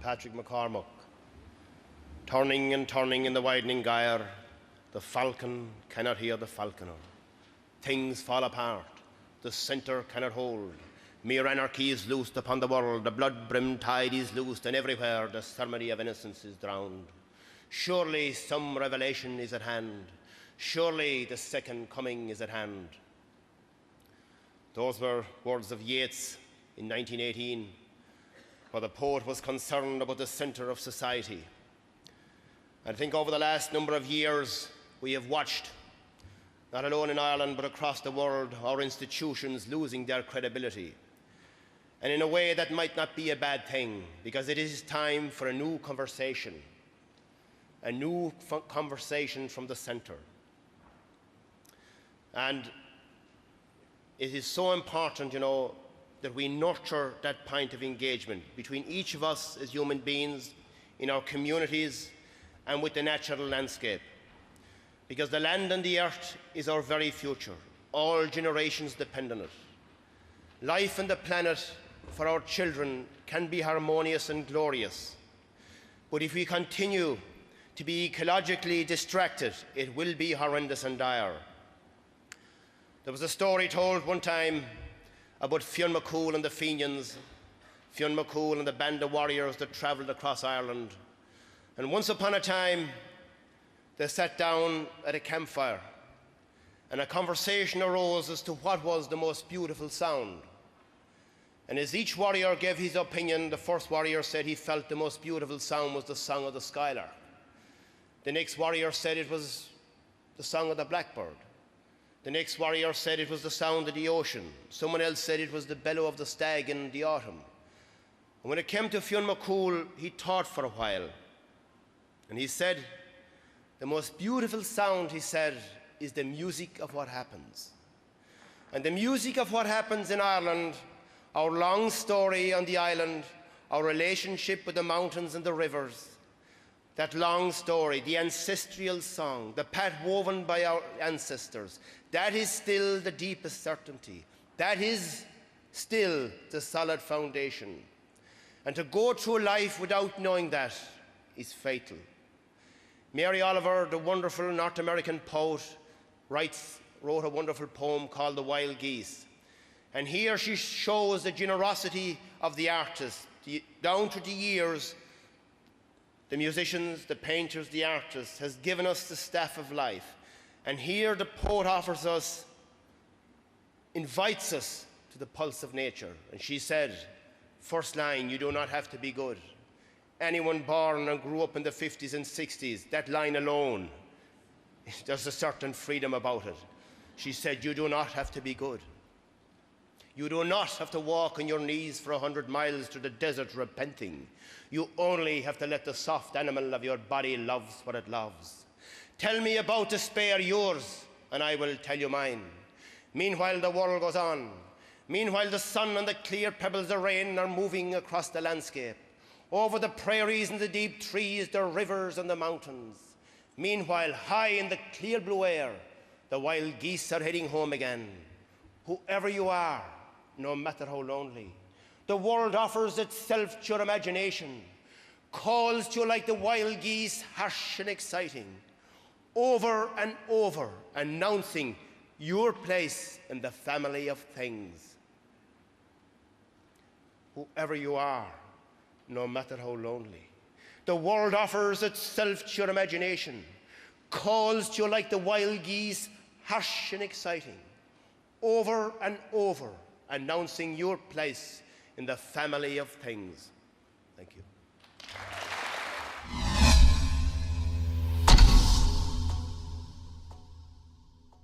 Patrick McCormack. Turning and turning in the widening gyre, the falcon cannot hear the falconer. Things fall apart, the centre cannot hold. Mere anarchy is loosed upon the world, the blood-brimmed tide is loosed, and everywhere the ceremony of innocence is drowned. Surely some revelation is at hand. Surely the second coming is at hand. Those were words of Yeats in 1918, where the poet was concerned about the centre of society. I think over the last number of years, we have watched, not alone in Ireland, but across the world, our institutions losing their credibility. And in a way, that might not be a bad thing, because it is time for a new conversation from the centre. And it is so important, that we nurture that point of engagement between each of us as human beings, in our communities, and with the natural landscape. Because the land and the earth is our very future. All generations depend on it. Life on the planet for our children can be harmonious and glorious. But if we continue to be ecologically distracted, it will be horrendous and dire. There was a story told one time about Fionn McCool and the Fenians, Fionn McCool and the band of warriors that travelled across Ireland. And once upon a time, they sat down at a campfire, and a conversation arose as to what was the most beautiful sound. And as each warrior gave his opinion, the first warrior said he felt the most beautiful sound was the song of the skylark. The next warrior said it was the song of the blackbird. The next warrior said it was the sound of the ocean. Someone else said it was the bellow of the stag in the autumn. And when it came to Fionn McCool, he thought for a while. And he said, the most beautiful sound, he said, is the music of what happens. And the music of what happens in Ireland, our long story on the island, our relationship with the mountains and the rivers, that long story, the ancestral song, the path woven by our ancestors, that is still the deepest certainty. That is still the solid foundation. And to go through life without knowing that is fatal. Mary Oliver, the wonderful North American poet, wrote a wonderful poem called The Wild Geese. And here she shows the generosity of the artists. Down through the years, the musicians, the painters, the artists has given us the staff of life. And here the poet invites us to the pulse of nature. And she said, first line, you do not have to be good. Anyone born and grew up in the 50s and 60s, that line alone, there's a certain freedom about it. She said, you do not have to be good. You do not have to walk on your knees for 100 miles to the desert repenting. You only have to let the soft animal of your body loves what it loves. Tell me about despair yours, and I will tell you mine. Meanwhile, the world goes on. Meanwhile, the sun and the clear pebbles of rain are moving across the landscape. Over the prairies and the deep trees, the rivers and the mountains. Meanwhile, high in the clear blue air, the wild geese are heading home again. Whoever you are, no matter how lonely, the world offers itself to your imagination, calls to you like the wild geese, harsh and exciting, over and over, announcing your place in the family of things. Whoever you are, no matter how lonely, the world offers itself to your imagination, calls to you like the wild geese, harsh and exciting, over and over, announcing your place in the family of things. Thank you.